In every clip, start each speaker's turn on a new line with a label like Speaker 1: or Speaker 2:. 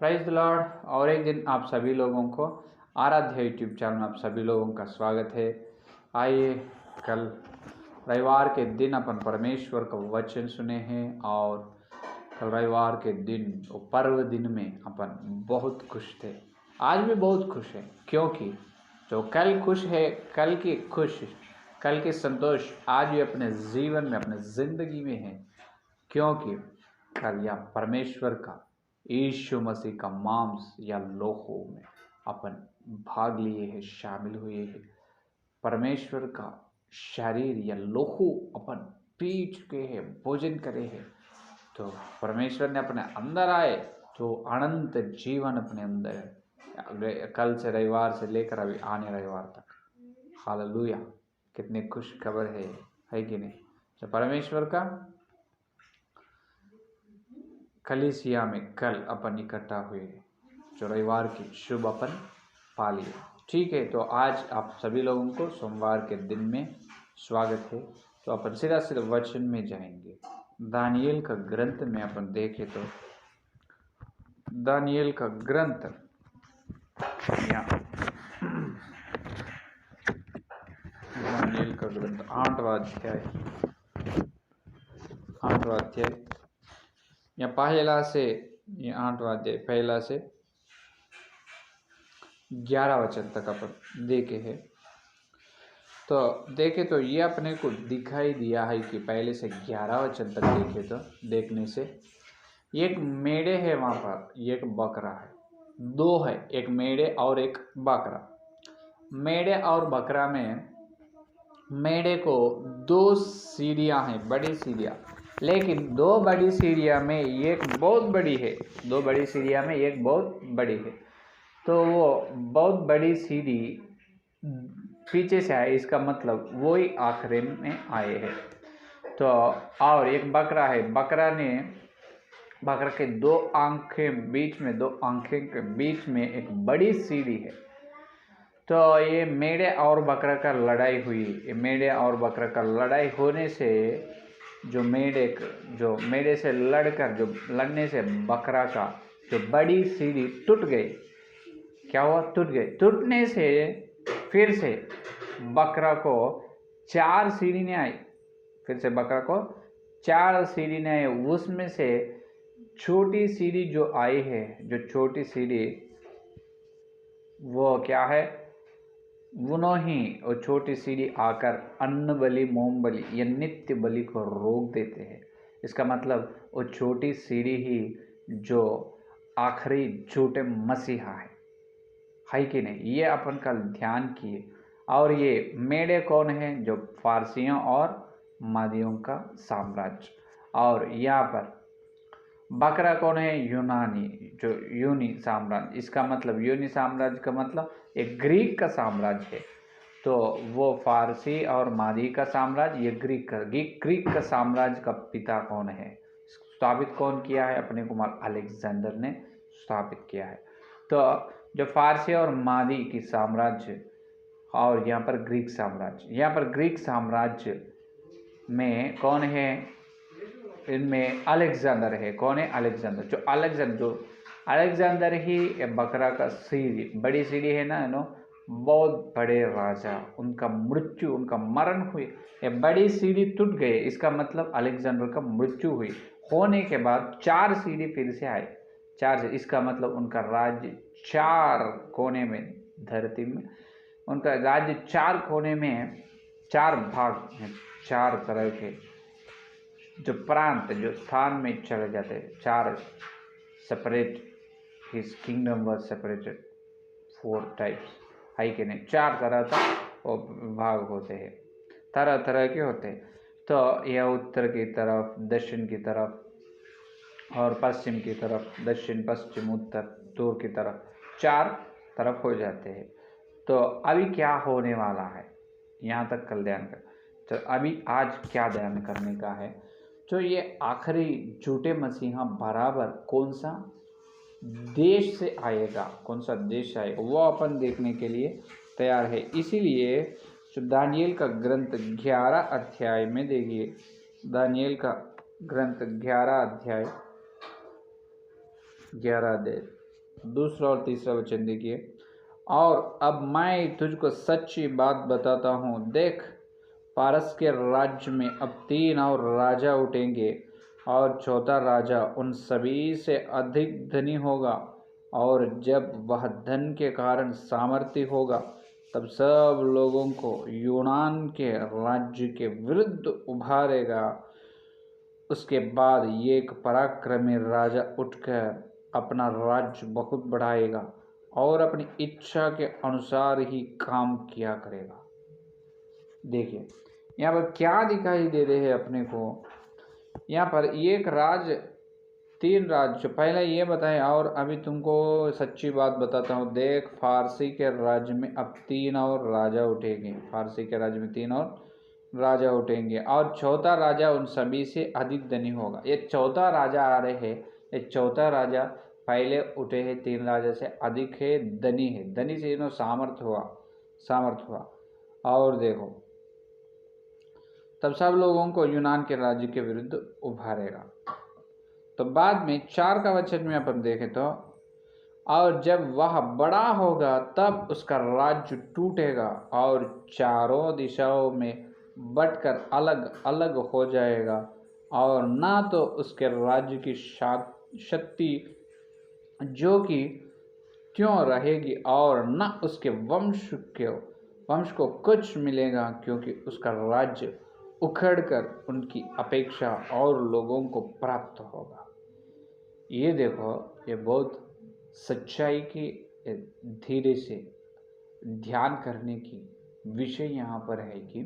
Speaker 1: Prize the Lord. और एक दिन आप सभी लोगों को आराध्य यूट्यूब चैनल में आप सभी लोगों का स्वागत है। आइए, कल रविवार के दिन अपन परमेश्वर का वचन सुने हैं और कल रविवार के दिन वो पर्व दिन में अपन बहुत खुश थे। आज भी बहुत खुश है, क्योंकि जो कल खुश है, कल की संतोष आज भी अपने जीवन में, अपने जिंदगी में है, क्योंकि कल या परमेश्वर का यीशु मसीह का मांस या लोहो में अपन भाग लिए हैं, शामिल हुए हैं। परमेश्वर का शरीर या लोहो अपन पी चुके हैं, भोजन करे हैं। तो परमेश्वर ने अपने अंदर आए तो अनंत जीवन अपने अंदर है, कल से रविवार से लेकर अभी आने रविवार तक। हालेलुया, कितनी खुश खबर है कि नहीं। तो परमेश्वर का कलीसिया में कल अपन इकट्ठा हुए, जो रविवार की शुभ अपन पा लिए। ठीक है, तो आज आप सभी लोगों को सोमवार के दिन में स्वागत है। तो अपन सीधा वचन में जाएंगे। दानिएल का ग्रंथ में अपन देखें तो दानिएल का ग्रंथ दानिएल का ग्रंथ 8वां अध्याय या पहला से 8वां अध्याय पहला से 11 वचन तक अपन देखे हैं। तो देखे तो ये अपने को दिखाई दिया है कि पहले से 11 वचन तक देखे तो देखने से एक मेढ़े है, वहाँ पर एक बकरा है, दो है, एक मेढ़े और एक बकरा। मेढ़े और बकरा में मेढ़े को दो सीढ़ियाँ हैं, बड़ी सीढ़ियाँ, लेकिन दो बड़ी सीढ़ियाँ में एक बहुत बड़ी है, दो बड़ी सीढ़ियाँ में एक बहुत बड़ी है। तो वो बहुत बड़ी सीढ़ी पीछे से आए, इसका मतलब वो ही आखिरी में आए हैं। तो और एक बकरा है, बकरा के दो आंखें के बीच में एक बड़ी सीढ़ी है। तो ये मेढ़े और बकरा का लड़ाई हुई। ये मेढ़े और बकरा का लड़ाई होने से जो मेढ़े से लड़ने से बकरा का जो बड़ी सीढ़ी टूट गई। क्या हुआ? टूट गई। टूटने से फिर से बकरा को 4 सीढ़ी ने आई, फिर से बकरा को 4 सीढ़ी ने आई। उसमें से छोटी सीढ़ी जो आई है, जो छोटी सीढ़ी वो क्या है, वो छोटी सीढ़ी आकर अन्न बलि, मोम बलि या नित्य बलि को रोक देते हैं। इसका मतलब वो छोटी सीढ़ी ही जो आखिरी झूठे मसीहा है कि नहीं। ये अपन कल ध्यान किए। और ये मेढ़े कौन है? जो फारसियों और मादियों का साम्राज्य। और यहाँ पर बकरा कौन है? यूनी साम्राज्य। इसका मतलब यूनी साम्राज्य का मतलब एक ग्रीक का साम्राज्य है। तो वो फारसी और मादी का साम्राज्य, ये ग्रीक का साम्राज्य का पिता कौन है, स्थापित कौन किया है? अपने कुमार अलेक्जेंडर ने स्थापित किया है। तो जो फारसी और मादी की साम्राज्य और यहाँ पर ग्रीक साम्राज्य में कौन है? इनमें अलेक्जेंडर है। कौन है? अलेक्जेंडर। जो अलेक्जेंडर ही बकरा का सीढ़ी, बड़ी सीढ़ी है ना, बहुत बड़े राजा, उनका मरण हुई। ये बड़ी सीढ़ी टूट गई, इसका मतलब अलेक्जेंडर का मृत्यु हुई। होने के बाद 4 सीढ़ी फिर से आए, 4 से, इसका मतलब उनका राज्य 4 कोने में, धरती में उनका राज्य 4 कोने में, 4 भाग में, 4 तरह के जो प्रांत, जो स्थान में चले जाते हैं। 4 separate, his kingdom was separated 4 types, है कि नहीं। 4 तरह का वो भाग होते हैं, तरह तरह के होते हैं। तो यह उत्तर की तरफ, दक्षिण की तरफ और पश्चिम की तरफ, दक्षिण पश्चिम उत्तर दूर की तरफ 4 तरफ हो जाते हैं। तो अभी क्या होने वाला है, यहाँ तक कल ध्यान कर। तो अभी आज क्या ध्यान करने का है, तो ये आखिरी झूठे मसीहा बराबर कौन सा देश से आएगा, वो अपन देखने के लिए तैयार है। इसीलिए जो दानिएल का ग्रंथ 11 अध्याय में देखिए, दानिएल का ग्रंथ 11 अध्याय दूसरा और तीसरा वचन देखिए। और अब मैं तुझको सच्ची बात बताता हूँ, देख पारस के राज्य में अब 3 और राजा उठेंगे, और चौथा राजा उन सभी से अधिक धनी होगा, और जब वह धन के कारण सामर्थ्य होगा, तब सब लोगों को यूनान के राज्य के विरुद्ध उभारेगा। उसके बाद ये एक पराक्रमी राजा उठकर अपना राज्य बहुत बढ़ाएगा और अपनी इच्छा के अनुसार ही काम किया करेगा। देखिए यहाँ पर क्या दिखाई दे रहे हैं अपने को। यहाँ पर एक राज्य, 3 राज्य, पहले ये बताएं और अभी तुमको सच्ची बात बताता हूँ, देख फारसी के राज्य में अब 3 और राजा उठेंगे। फारसी के राज्य में 3 और राजा उठेंगे, और चौथा राजा उन सभी से अधिक धनी होगा। ये चौथा राजा आ रहे हैं, ये चौथा राजा पहले उठे हैं 3 राजा से अधिक है, धनी है। धनी से इन्हों सामर्थ हुआ। और देखो तब सब लोगों को यूनान के राज्य के विरुद्ध उभारेगा। तो बाद में 4 का वचन में अपन देखें तो, और जब वह बड़ा होगा तब उसका राज्य टूटेगा और चारों दिशाओं में बंटकर अलग अलग हो जाएगा, और ना तो उसके राज्य की शक्ति जो कि क्यों रहेगी, और न उसके वंश को कुछ मिलेगा, क्योंकि उसका राज्य उखड़कर उनकी अपेक्षा और लोगों को प्राप्त होगा। ये देखो, ये बहुत सच्चाई की धीरे से ध्यान करने की विषय यहाँ पर है कि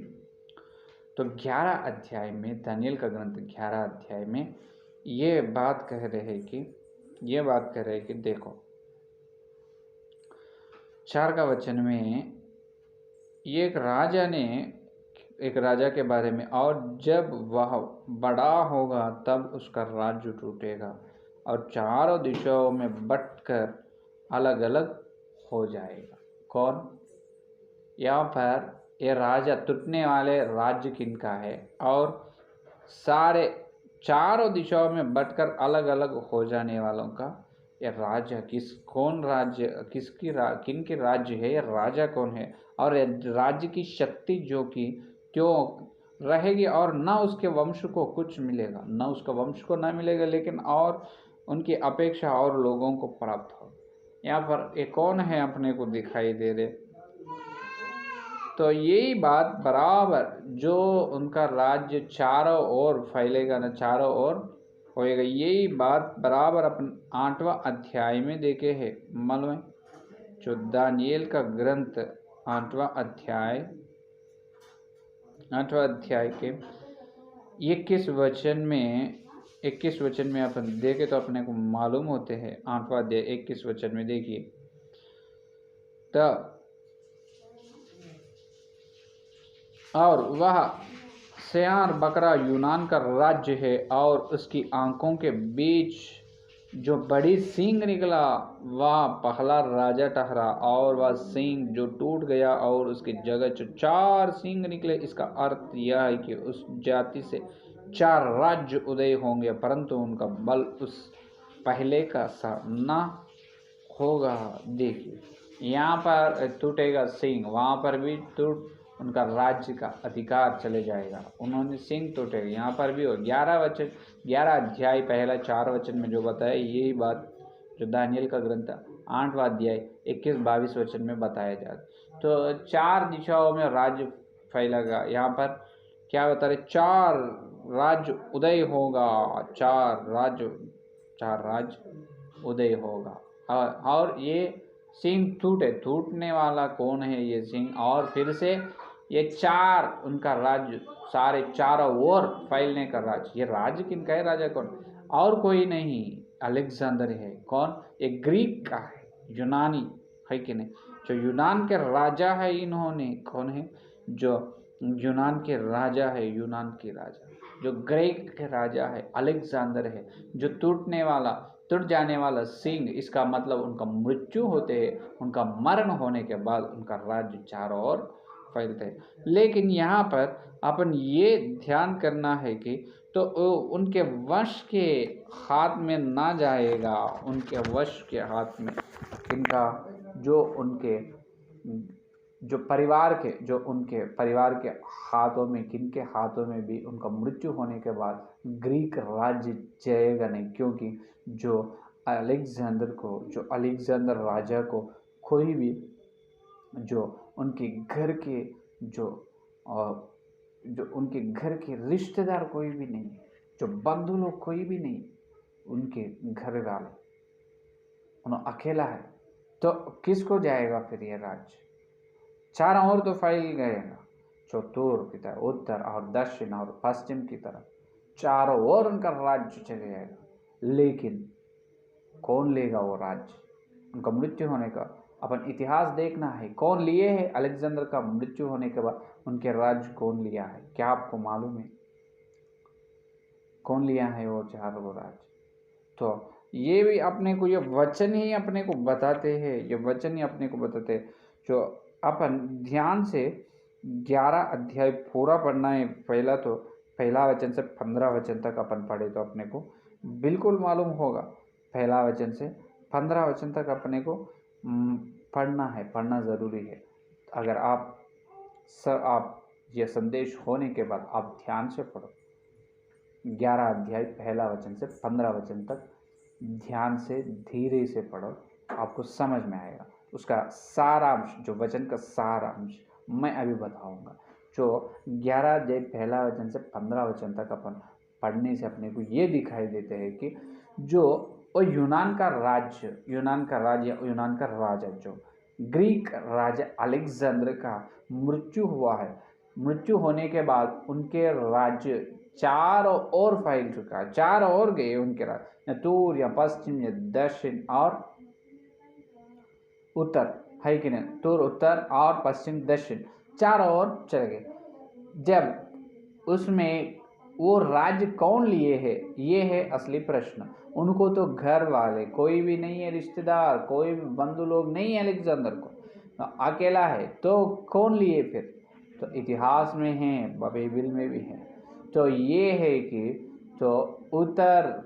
Speaker 1: तो 11 अध्याय में, दानिएल का ग्रंथ 11 अध्याय में ये बात कह रहे हैं कि देखो 4 का वचन में एक राजा के बारे में, और जब वह बड़ा होगा तब उसका राज्य टूटेगा और चारों दिशाओं में बंटकर अलग अलग हो जाएगा। कौन? यहाँ पर ये राजा, टूटने वाले राज्य किनका है, और सारे चारों दिशाओं में बंटकर अलग अलग हो जाने वालों का ये राज्य किनके राज्य है, ये राजा कौन है, और राज्य की शक्ति जो कि क्यों रहेगी, और न उसके वंश को कुछ मिलेगा, न उसका वंश को ना मिलेगा, लेकिन और उनकी अपेक्षा और लोगों को प्राप्त हो। यहाँ पर एक कौन है अपने को दिखाई दे रहे। तो यही बात बराबर जो उनका राज्य चारों ओर फैलेगा ना, चारों ओर होएगा, यही बात बराबर अपन 8वां अध्याय में देखे है। मालूम है, जो दानिएल का ग्रंथ 8वां अध्याय के 21 वचन में अपन देखे तो अपने को मालूम होते हैं। 8वां अध्याय 21 वचन में देखिए, तो और वह सियार बकरा यूनान का राज्य है, और उसकी आंखों के बीच जो बड़ी सींग निकला वह पहला राजा ठहरा, और वह सींग जो टूट गया और उसकी जगह जो 4 सींग निकले। इसका अर्थ यह है कि उस जाति से 4 राज्य उदय होंगे, परंतु उनका बल उस पहले का सा न होगा। देखिए यहाँ पर टूटेगा सींग, वहाँ पर भी उनका राज्य का अधिकार चले जाएगा, उन्होंने सिंह टूटेगा। यहाँ पर भी हो 11 अध्याय पहला 4 वचन में जो बताया, यही बात जो दानिएल का ग्रंथ 8वां अध्याय 21-22 वचन में बताया जाता। तो 4 दिशाओं में राज्य फैलेगा। यहाँ पर क्या बता रहे, 4 राज्य उदय होगा, 4 राज्य उदय होगा, और ये सिंह टूटने वाला कौन है, ये सिंह, और फिर से ये 4 उनका राज्य सारे चारों ओर फैलने का राज्य। ये राज्य किनका है, राजा कौन? और कोई नहीं, अलेक्जेंडर है। कौन? ये ग्रीक का है, यूनानी है कि नहीं, जो यूनान के राजा है। इन्होंने कौन है, जो यूनान के राजा है, यूनान के राजा जो ग्रीक के राजा है, अलेक्जेंडर है, जो टूट जाने वाला सिंह। इसका मतलब उनका मृत्यु होते है, उनका मरण होने के बाद उनका राज्य चारों ओर फैलते हैं। लेकिन यहाँ पर अपन ये ध्यान करना है कि तो उनके वश के हाथ में ना जाएगा, उनके वश के हाथ में किनका, जो उनके उनके परिवार के हाथों में, किनके हाथों में भी उनका मृत्यु होने के बाद ग्रीक राज्य जाएगा नहीं, क्योंकि जो अलेक्जेंडर राजा को कोई भी जो उनके घर के जो उनके घर के रिश्तेदार कोई भी नहीं, जो बंधु लोग कोई भी नहीं, उनके घर वाले, उन्हें अकेला है, तो किसको जाएगा फिर ये राज्य? चारों ओर तो फैल गएगा, चतुर की तरह, उत्तर और दक्षिण और पश्चिम की तरफ चारों ओर उनका राज्य चले जाएगा। लेकिन कौन लेगा वो राज्य? उनका मृत्यु होने का अपन इतिहास देखना है, कौन लिए है अलेक्जेंडर का मृत्यु होने के बाद उनके राज्य कौन लिया है? क्या आपको मालूम है कौन लिया है वो चारों राज्य? तो ये भी अपने को, ये वचन ही अपने को बताते हैं, ये वचन ही अपने को बताते हैं। जो अपन ध्यान से 11 अध्याय पूरा पढ़ना है, पहला वचन से 15 वचन तक अपन पढ़े तो अपने को बिल्कुल मालूम होगा। पहला वचन से 15 वचन तक अपने को पढ़ना है, पढ़ना ज़रूरी है। अगर आप ये संदेश होने के बाद आप ध्यान से पढ़ो, 11 अध्याय पहला वचन से 15 वचन तक ध्यान से धीरे से पढ़ो, आपको समझ में आएगा। उसका सारांश, जो वचन का सारांश मैं अभी बताऊंगा। जो 11 अध्याय पहला वचन से 15 वचन तक अपन पढ़ने से अपने को ये दिखाई देते हैं कि जो यूनान का राजा, जो ग्रीक राजा अलेक्जेंडर का मृत्यु हुआ है, मृत्यु होने के बाद उनके राज्य चारों ओर फैल चुका है, चारों ओर गए उनके राज्य, या पूर्व या पश्चिम या दक्षिण और उत्तर, है कि नहीं? पूर्व, उत्तर और पश्चिम, दक्षिण चारों ओर चले गए। जब उसमें वो राज्य कौन लिए है, ये है असली प्रश्न। उनको तो घर वाले कोई भी नहीं है, रिश्तेदार कोई भी बंधु लोग नहीं है, अलेक्जेंडर को अकेला है, तो कौन लिए फिर? तो इतिहास में है, बाइबल में भी है। तो ये है कि तो उत्तर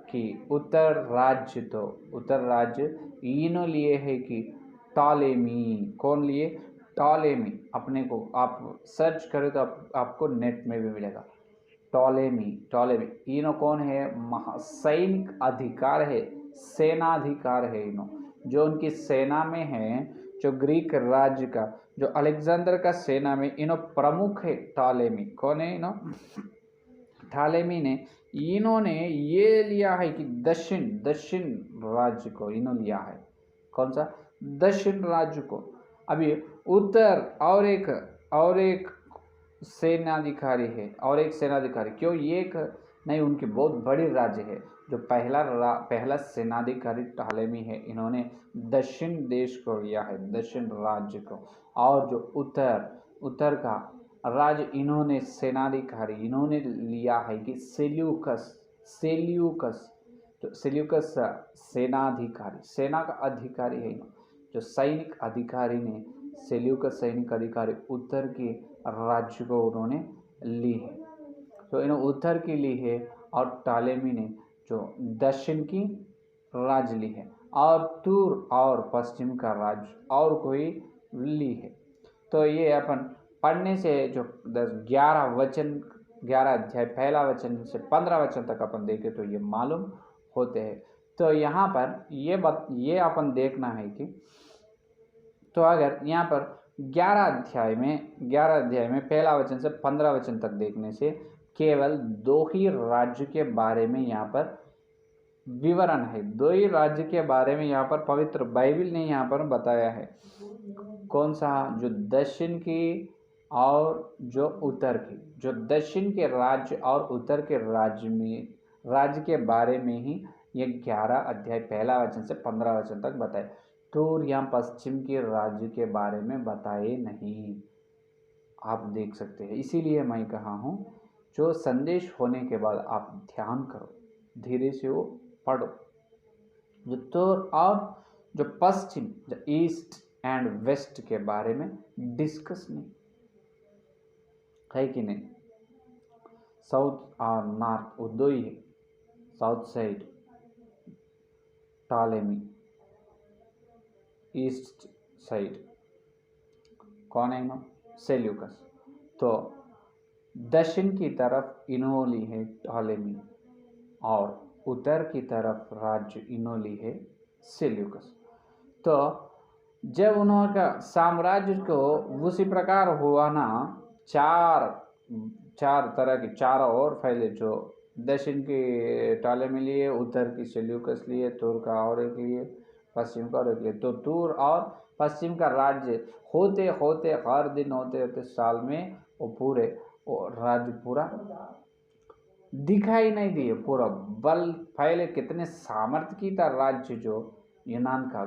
Speaker 1: राज्य इन्हों लिए है कि टॉलेमी। कौन लिए? टॉलेमी। अपने को आप सर्च करें तो आपको नेट में भी मिलेगा। टॉलेमी इनो कौन है? सैनिक अधिकार है, सेनाधिकार है इनो, जो उनकी सेना में है, जो ग्रीक राज्य का, जो अलेक्जेंडर का सेना में इनो प्रमुख है। टॉलेमी कौन है? इनो टॉलेमी ने, इन्होंने ये लिया है कि दक्षिण राज्य को इन्हों लिया है। कौन सा? दक्षिण राज्य को। अभी उत्तर और एक सेनाधिकारी है, और एक सेनाधिकारी, क्यों एक नहीं, उनकी बहुत बड़ी राज्य है। जो पहला सेनाधिकारी टॉलेमी है, इन्होंने दक्षिण देश को लिया है, दक्षिण राज्य को। और जो उत्तर का राज्य इन्होंने सेनाधिकारी इन्होंने लिया है कि सेल्यूकस, तो सेल्यूकस सेनाधिकारी, सेना का अधिकारी है। जो सैनिक अधिकारी ने, सेल्यूकस सैनिक अधिकारी उत्तर के राज्य को उन्होंने ली है, तो इन्होंने उत्तर की ली है। और टॉलेमी ने जो दक्षिण की राज्य ली है, और पूर्व और पश्चिम का राज्य और कोई ली है। तो ये अपन पढ़ने से जो 11 अध्याय पहला वचन से 15 वचन तक अपन देखें तो ये मालूम होते हैं। तो यहाँ पर ये अपन देखना है कि तो अगर यहाँ पर 11 अध्याय में पहला वचन से 15 वचन तक देखने से केवल 2 ही राज्य के बारे में यहाँ पर विवरण है, 2 ही राज्य के बारे में यहाँ पर पवित्र बाइबल ने यहाँ पर बताया है। कौन सा? जो दक्षिण की और जो उत्तर की। जो दक्षिण के राज्य और उत्तर के राज्य के बारे में ही ये 11 अध्याय पहला वचन से 15 वचन तक बताए। पूर्व या पश्चिम के राज्य के बारे में बताए नहीं, आप देख सकते हैं। इसीलिए मैं कहा हूँ, जो संदेश होने के बाद आप ध्यान करो, धीरे से वो पढ़ो। जो पूर्व और जो पश्चिम, जो ईस्ट एंड वेस्ट के बारे में डिस्कस नहीं, है कि नहीं? साउथ और नॉर्थ, वो 2 ही है। South side Ptolemy, east side. कौन है इनो? सेल्यूकस। तो दक्षिण की तरफ इन्हों ली है टॉलेमी और उत्तर की तरफ राज्य इन्हों ली है सेल्यूकस। तो जब उन्होंने साम्राज्य को उसी प्रकार हुआ ना, चार तरह के चारों ओर फैले, जो दक्षिण की टॉलेमी लिए, उत्तर की सेल्यूकस लिए, तुर्क का और एक लिए, पश्चिम का और एक लिए। तो तुर्क और पश्चिम का राज्य होते होते हर दिन होते होते साल में वो पूरे राज्य पूरा दिखाई नहीं दिए, पूरा बल फैले। कितने सामर्थ्य की था राज्य जो यूनान का,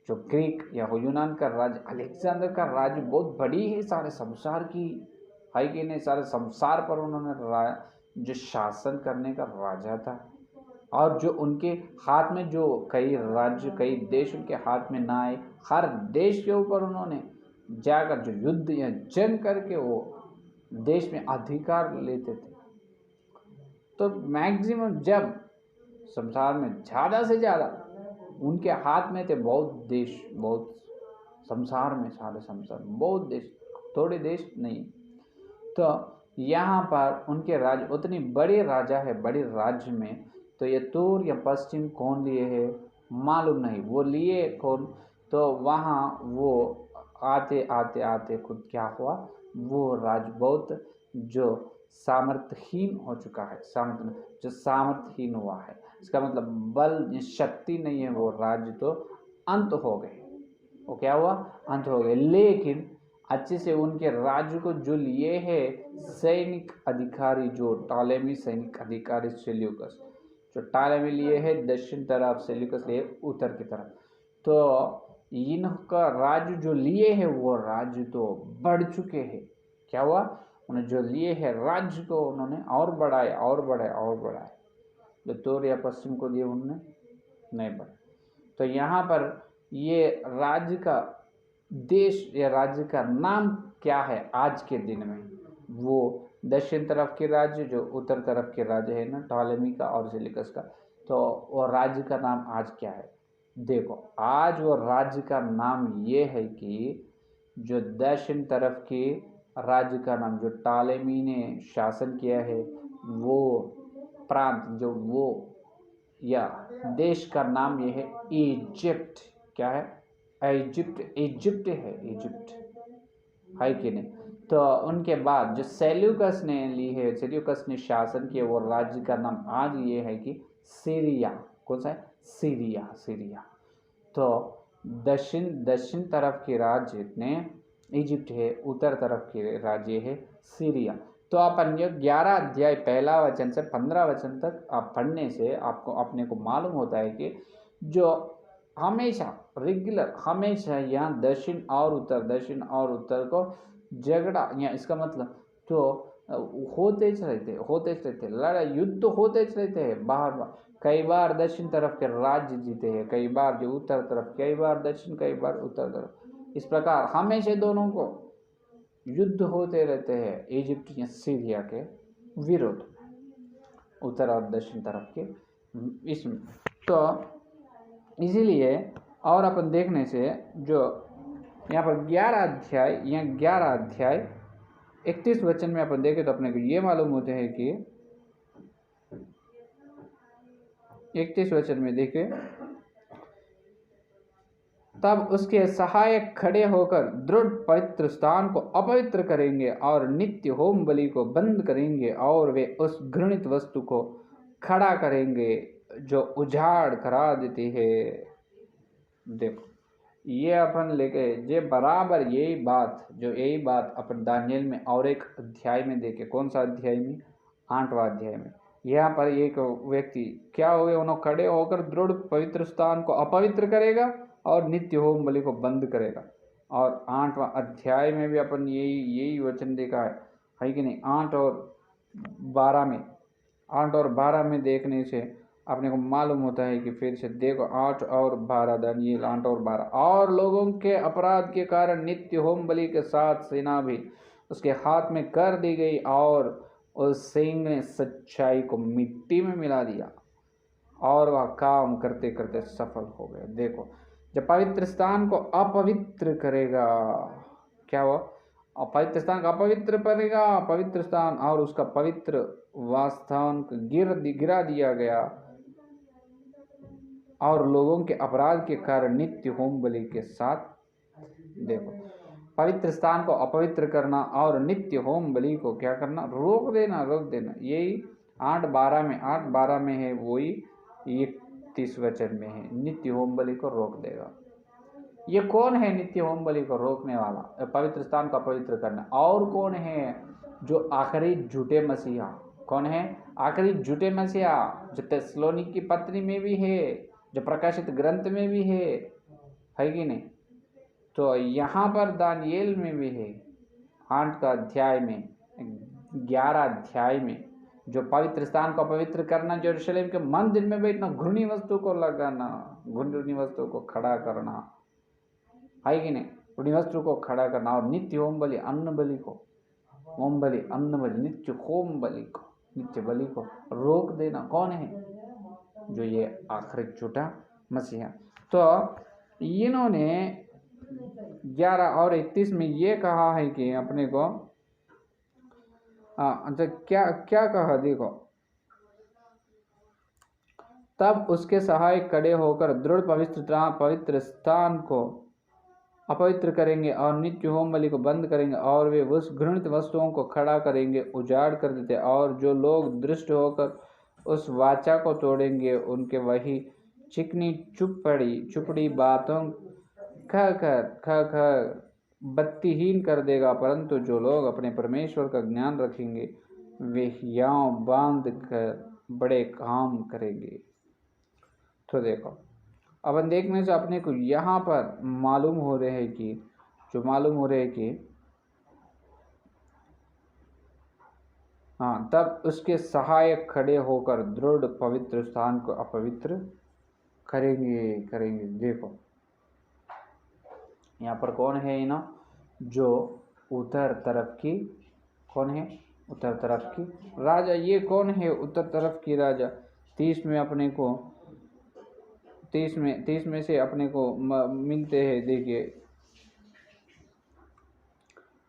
Speaker 1: जो ग्रीक या यूनान का राज्य, अलेक्जेंडर का राज्य बहुत बड़ी है, सारे संसार की है कि नहीं, सारे संसार पर उन्होंने जो शासन करने का राजा था। और जो उनके हाथ में जो कई राज्य कई देश उनके हाथ में ना आए, हर देश के ऊपर उन्होंने जाकर जो युद्ध या जंग करके वो देश में अधिकार लेते थे। तो मैक्सिमम जब संसार में ज़्यादा से ज़्यादा उनके हाथ में थे बहुत देश, बहुत संसार में, सारे संसार बहुत देश, थोड़े देश नहीं। तो यहाँ पर उनके राज्य उतनी बड़े राजा है, बड़े राज्य में। तो ये तुर्क या पश्चिम कौन लिए है मालूम नहीं, वो लिए कौन। तो वहाँ वो आते आते आते खुद क्या हुआ, वो राज्य बहुत जो सामर्थ्यहीन हो चुका है, जो सामर्थ्यहीन हुआ है, इसका मतलब बल शक्ति नहीं है वो राज्य, तो अंत हो गए। वो क्या हुआ, अंत हो गए। लेकिन अच्छे से उनके राज्य को जो लिए है सैनिक अधिकारी, जो टॉलेमी सैनिक अधिकारी सेल्यूकस, जो टॉलेमी लिए है दक्षिण तरफ, सेल्यूकस लिए उत्तर की तरफ। तो इनका राज्य जो लिए है वो राज्य तो बढ़ चुके हैं। क्या हुआ, उन्हें जो लिए है राज्य को उन्होंने और बढ़ाया और बढ़ाया और बढ़ाया। जो तुर्क या पश्चिम को दिए उन्होंने नहीं बढ़ाया। तो यहाँ पर ये राज्य का देश या राज्य का नाम क्या है आज के दिन में, वो दक्षिण तरफ के राज्य जो उत्तर तरफ के राज्य है ना, टॉलेमी का और सेल्यूकस का, तो वो राज्य का नाम आज क्या है। देखो आज वो राज्य का नाम ये है कि जो दक्षिण तरफ के राज्य का नाम जो टॉलेमी ने शासन किया है, वो प्रांत जो वो या देश का नाम ये है इजिप्ट। क्या है, इजिप्ट, इजिप्ट है, इजिप्ट है कि नहीं। तो उनके बाद जो सेल्यूकस ने ली है, सेल्यूकस ने शासन किया, वो राज्य का नाम आज ये है कि सीरिया। कौन सा है, सीरिया, सीरिया। तो दक्षिण तरफ के राज्य ने इजिप्ट है, उत्तर तरफ के राज्य है सीरिया। तो अपन ये 11 अध्याय पहला वचन से 15 वचन तक आप पढ़ने से आपको अपने को मालूम होता है कि जो हमेशा रेगुलर हमेशा यहाँ दक्षिण और उत्तर को झगड़ा, या इसका मतलब तो होते रहते लड़ाई युद्ध होते रहते हैं बार बार। कई बार दक्षिण तरफ के राज्य जीते हैं, कई बार जो उत्तर तरफ, कई बार दक्षिण, कई बार उत्तर तरफ। इस प्रकार हमेशा दोनों को युद्ध होते रहते हैं इजिप्ट या सीरिया के विरोध, उत्तर और दक्षिण तरफ के इसमें। तो इसीलिए और अपन देखने से जो यहाँ पर 11 अध्याय 31 वचन में अपन देखें तो अपने को ये मालूम होते हैं कि 31 वचन में देखें, तब उसके सहायक खड़े होकर दृढ़ पवित्र स्थान को अपवित्र करेंगे और नित्य होम बलि को बंद करेंगे, और वे उस घृणित वस्तु को खड़ा करेंगे जो उजाड़ करा देती है। देखो ये अपन लेके ये बराबर यही बात अपन दानियल में और एक अध्याय में देखे। कौन सा अध्याय में, 8वां अध्याय में। यहाँ पर एक व्यक्ति क्या हो गए, उन्होंने खड़े होकर दृढ़ पवित्र स्थान को अपवित्र करेगा और नित्य होम बलि को बंद करेगा। और 8वां अध्याय में भी अपन यही वचन देखा है कि नहीं। 8 और 12 में देखने से अपने को मालूम होता है कि फिर से देखो 8 और 12 दानियल 8 और 12, और लोगों के अपराध के कारण नित्य होम बलि के साथ सेना भी उसके हाथ में कर दी गई, और उस सिंह ने सच्चाई को मिट्टी में मिला दिया और वह काम करते करते सफल हो गए। देखो जब पवित्र स्थान को अपवित्र करेगा, क्या हुआ? अपवित्र स्थान का अपवित्र करेगा, पवित्र स्थान और उसका पवित्र वास्थान गिरा दिया गया और लोगों के अपराध के कारण नित्य होम बलि के साथ। देखो, पवित्र स्थान को अपवित्र करना और नित्य होम बलि को क्या करना? रोक देना। यही 8:12 में है, वही 31 वचन में है, नित्य होम बलि को रोक देगा। ये कौन है नित्य होम बलि को रोकने वाला, पवित्र स्थान को अपवित्र करना? और कौन है? जो आखिरी झूठे मसीहा। कौन है आखिरी झूठे मसीहा? जो थिस्सलुनीकि की पत्री में भी है, जो प्रकाशित ग्रंथ में भी है कि नहीं? तो यहाँ पर दानियेल में भी है, 8 का अध्याय में, 11 अध्याय में, जो पवित्र स्थान को पवित्र करना, यरूशलेम के मंदिर में बैठना, घृणी वस्तु को लगाना, घृणी वस्तु को खड़ा करना, है कि नहीं? घृणी वस्तु को खड़ा करना और नित्य होम बलि, अन्न बलि को, होम बलि, अन्न बलि, नित्य होम बलि को, नित्य बलि को रोक देना। कौन है? जो ये आखिरी झूठा मसीहा। तो इन्होंने 11 और 31 में ये कहा है कि अपने को अच्छा क्या कहा? देखो, तब उसके सहायक खड़े होकर दृढ़ पवित्र स्थान को अपवित्र करेंगे और नित्य होम बलि को बंद करेंगे और वे उस घृणित वस्तुओं को खड़ा करेंगे, उजाड़ कर देते। और जो लोग दृष्ट होकर उस वाचा को तोड़ेंगे, उनके वही चिकनी चुपड़ी बातों खर बत्तीहीन कर देगा। परंतु जो लोग अपने परमेश्वर का ज्ञान रखेंगे, वे हियाव बांध कर बड़े काम करेंगे। तो देखो, अपन देखने से अपने को यहाँ पर मालूम हो रहे हैं कि हाँ, तब उसके सहायक खड़े होकर दृढ़ पवित्र स्थान को अपवित्र करेंगे। देखो, यहाँ पर कौन है ना? जो उत्तर तरफ की, कौन है? उत्तर तरफ की राजा। ये कौन है उत्तर तरफ की राजा? 30 में से अपने को मिलते हैं। देखिए,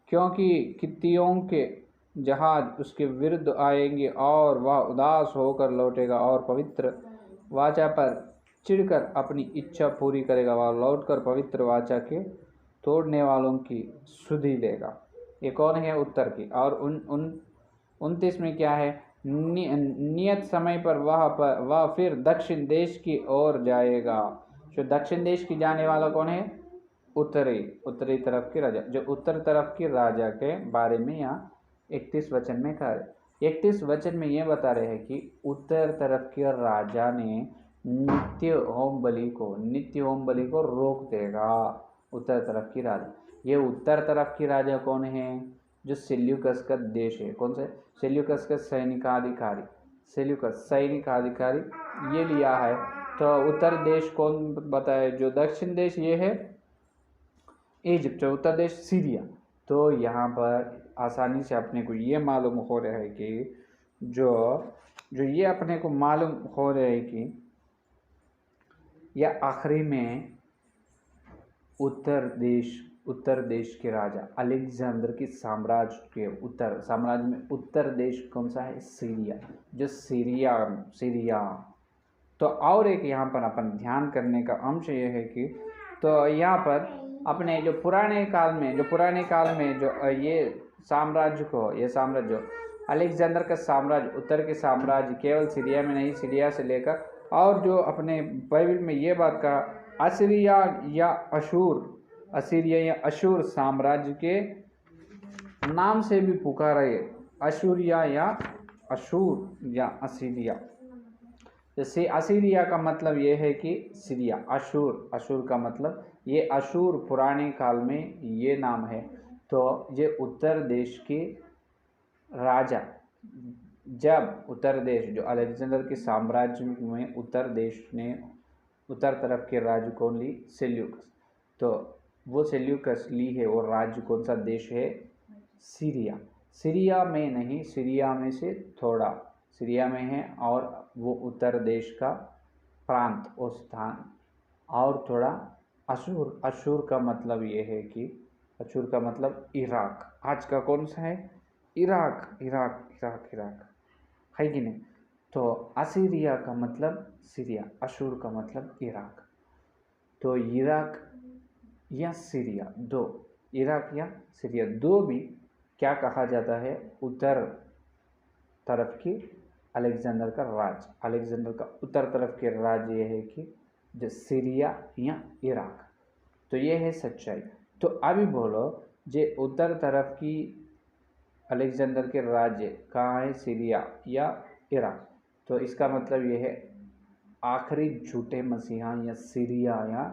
Speaker 1: क्योंकि कित्तियों के जहाज उसके विरुद्ध आएंगे और वह उदास होकर लौटेगा और पवित्र वाचा पर चिढ़कर अपनी इच्छा पूरी करेगा। वह लौटकर पवित्र वाचा के तोड़ने वालों की सुधि लेगा। ये कौन है? उत्तर की। और 29 में क्या है? नियत समय पर वह फिर दक्षिण देश की ओर जाएगा। जो दक्षिण देश की जाने वाला कौन है? उत्तरी तरफ के राजा। जो उत्तर तरफ के राजा के बारे में यहाँ 31 वचन में कहा है। 31 वचन में ये बता रहे हैं कि उत्तर तरफ के राजा ने नित्य होम बलि को रोक देगा। उत्तर तरफ की राजा, ये उत्तर तरफ की राजा कौन है? जो सेल्यूकस का देश है। कौन सा? सेल्यूकस का सैनिकाधिकारी ये लिया है। तो उत्तर देश कौन बताए? जो दक्षिण देश ये है इजिप्ट, उत्तर देश सीरिया। तो यहाँ पर आसानी से अपने को ये मालूम हो रहा है कि जो ये अपने को मालूम हो रहा है कि यह आखिरी में उत्तर देश के राजा अलेक्जेंडर की साम्राज्य के साम्राज्य में उत्तर देश कौन सा है? सीरिया। जो सीरिया। तो और एक यहाँ पर अपन ध्यान करने का अंश ये है कि तो यहाँ पर अपने जो पुराने काल में जो ये साम्राज्य अलेक्जेंडर का साम्राज्य, उत्तर के साम्राज्य केवल सीरिया में नहीं, सीरिया से लेकर और जो अपने बाइबल में ये बात कहा, असीरिया या अशूर साम्राज्य के नाम से भी पुकारे। अशूरिया या अशूर या असीरिया। जैसे असीरिया का मतलब ये है कि सीरिया। अशूर का मतलब ये अशूर पुराने काल में ये नाम है। तो ये उत्तर देश के राजा, जब उत्तर देश जो अलेक्जेंडर के साम्राज्य में उत्तर तरफ के राज्य कौन ली? सेल्यूकस। तो वो सेल्यूकस ली है और राज्य कौन सा देश है? सीरिया में नहीं, सीरिया में से थोड़ा सीरिया में है और वो उत्तर देश का प्रांत और स्थान और थोड़ा अशूर, अशूर का मतलब ये है कि अशूर का मतलब इराक, आज का कौन सा है, इराक, इराक, इराक, इराक, है कि नहीं। तो असीरिया का मतलब सीरिया, अशूर का मतलब इराक। तो इराक या सीरिया दो, इराक या सीरिया दो भी क्या कहा जाता है, उत्तर तरफ की अलेक्जेंडर का राज, अलेक्जेंडर का उत्तर तरफ के राज ये है कि जो सीरिया या इराक। तो ये है सच्चाई। तो अभी बोलो जे उत्तर तरफ की अलेक्जेंडर के राज्य कहाँ है, सीरिया या इराक। तो इसका मतलब ये है आखिरी झूठे मसीहा या सीरिया या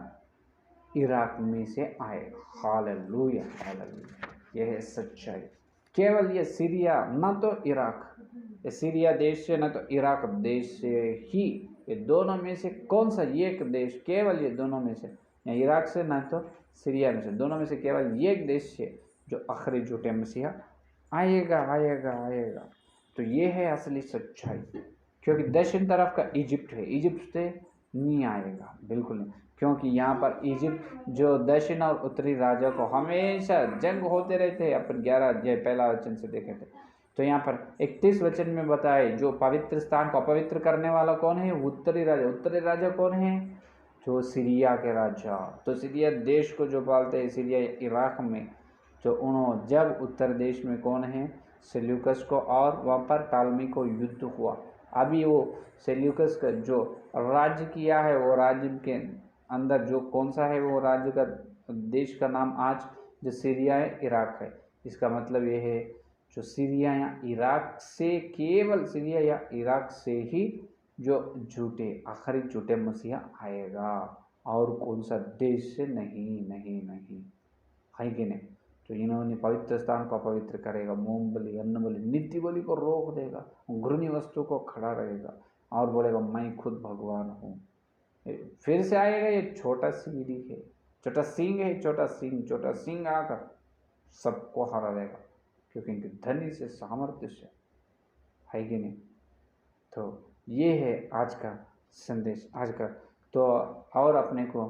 Speaker 1: इराक में से आए। हालेलुया, हालेलुया, यह है सच्चाई। केवल ये सीरिया ना तो इराक, ये सीरिया देश से ना तो इराक देश से ही, ये दोनों में से कौन सा एक देश, केवल ये दोनों में से, या इराक से ना तो सीरिया में से, दोनों में से केवल एक देश से जो आखिरी झूठे मसीहा आएगा, आएगा, आएगा। तो ये है असली सच्चाई। क्योंकि दक्षिण तरफ का इजिप्ट है, इजिप्ट से नहीं आएगा, बिल्कुल नहीं। क्योंकि यहाँ पर इजिप्ट जो दक्षिण और उत्तरी राजा को हमेशा जंग होते रहते हैं, अपन 11 अध्याय पहला वचन से देखे थे। तो यहाँ पर 31 वचन में बताए जो पवित्र स्थान को अपवित्र करने वाला कौन है, उत्तरी राजा। उत्तरी राजा कौन है, जो सीरिया के राजा। तो सीरिया देश को जो पालते हैं, सीरिया इराक में, तो उन्होंने जब उत्तर देश में कौन है, सेल्यूकस को, और वहाँ पर टालमी को युद्ध हुआ। अभी वो सेल्यूकस का जो राज्य किया है, वो राज्य के अंदर जो कौन सा है, वो राज्य का देश का नाम आज जो सीरिया है, इराक है। इसका मतलब ये है जो सीरिया या इराक से, केवल सीरिया या इराक से ही जो झूठे आखिरी झूठे मसीहा आएगा, और कौन सा देश से नहीं, नहीं, नहीं, है कि नहीं। तो इन्होंने पवित्र स्थान को अपवित्र करेगा, मोम बलि, अन्न बलि, नित्य बलि को रोक देगा, घृण्य वस्तु को खड़ा रहेगा, और बोलेगा मैं खुद भगवान हूँ। फिर से आएगा, ये छोटा सीढ़ी है, छोटा सिंह है, छोटा सिंह, छोटा सिंह आकर सबको हरा देगा, क्योंकि इनके धनी से, सामर्थ्य से, है कि नहीं। तो ये है आज का संदेश, आज का। तो और अपने को,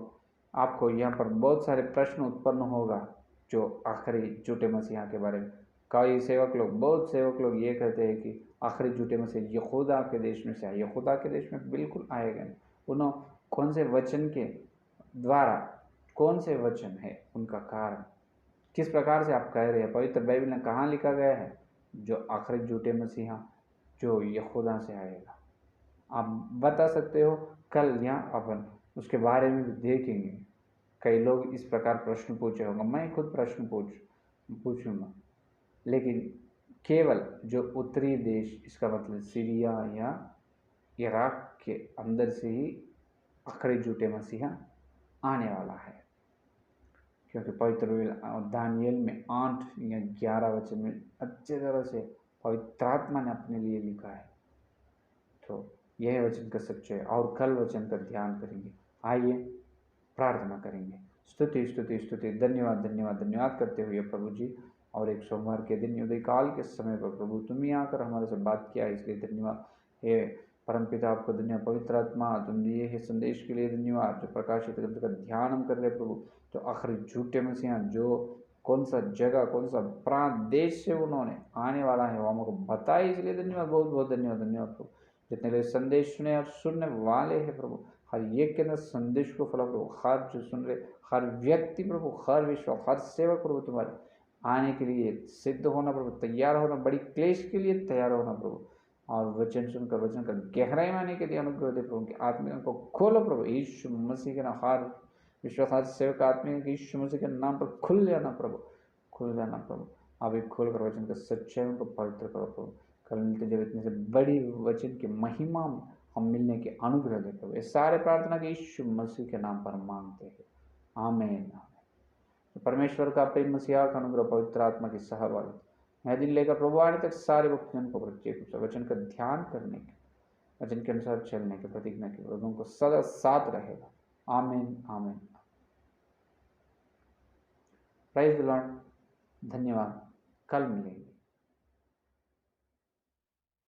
Speaker 1: आपको यहाँ पर बहुत सारे प्रश्न उत्पन्न होगा जो आखिरी झूठे मसीहा के बारे में। कई सेवक लोग, बहुत सेवक लोग ये कहते हैं कि आखिरी झूठे मसीह यहूदा के देश में से आए। यहूदा के देश में बिल्कुल आएगा नहीं। उन्होंने कौन से वचन के द्वारा, कौन से वचन है, उनका कारण, किस प्रकार से आप कह रहे हैं, पवित्र बाइबल में कहाँ लिखा गया है जो आखिरी झूठे मसीहा जो यहूदा से आएगा। आप बता सकते हो, कल यहाँ अपन उसके बारे में भी देखेंगे। कई लोग इस प्रकार प्रश्न पूछे होंगे, मैं खुद प्रश्न पूछूंगा, लेकिन केवल जो उत्तरी देश, इसका मतलब सीरिया या इराक के अंदर से ही आखिरी झूठे मसीहा आने वाला है। क्योंकि पवित्र दानियल में 8 या 11 वचन में अच्छे तरह से पवित्र आत्मा ने अपने लिए लिखा है। तो यह वचन का सच्चाई, और कल वचन का ध्यान करेंगे। आइए प्रार्थना करेंगे। स्तुति, स्तुति, स्तुति, धन्यवाद, धन्यवाद, धन्यवाद करते हुए प्रभु जी, और एक सोमवार के दिन उदय काल के समय पर प्रभु तुम ही आकर हमारे से बात किया, इसलिए धन्यवाद। हे परमपिता, आपको धन्यवाद। पवित्र आत्मा तुम दिए है संदेश के लिए धन्यवाद। जो प्रकाशित ग्रंथ का ध्यान हम कर रहे प्रभु, तो आखिरी झूठे मसीहा जो कौन सा जगह, कौन सा प्रांत, देश से उन्होंने आने वाला है, वो हमको बताए, इसलिए धन्यवाद, बहुत बहुत धन्यवाद, धन्यवाद प्रभु। जितने लोग संदेश सुने और सुनने वाले हैं प्रभु, हर एक के अंदर संदेश को फैला प्रभु, हर जो सुन रहे, हर व्यक्ति प्रभु, हर विश्वास, हर सेवक प्रभु तुम्हारे आने के लिए सिद्ध होना प्रभु, तैयार होना, बड़ी क्लेश के लिए तैयार होना प्रभु, और वचन सुनकर वचन का गहराई में आने के लिए अनुग्रह दे प्रभु। कि आत्मिका को खोलो प्रभु, यीशु मसीह के नाम, हर विश्वास, हर सेवक आत्मिका के यीशु मसीह के नाम पर खुल जाना प्रभु, खुल जाना प्रभु। अभी खोल कर वचन का सच्चाई को पवित्र करो प्रभु। कल मिलते जब इतने से बड़ी वचन की महिमा में हम मिलने के अनुग्रह दे प्रभु। ये सारे प्रार्थना के यीशु मसीह के नाम पर मांगते हैं, आमीन। तो परमेश्वर का प्रेम, मसीहा का अनुग्रह, पवित्र आत्मा की सहभागिता यह दिन लेकर प्रभु आने तक सारे भक्तजन को प्रत्येक वचन का ध्यान करने के, वचन के अनुसार चलने के, प्रतिज्ञा के लोगों को सदा साथ रहेगा, आमीन, आमीन। प्राइज द लॉर्ड, धन्यवाद। कल मिलेंगे।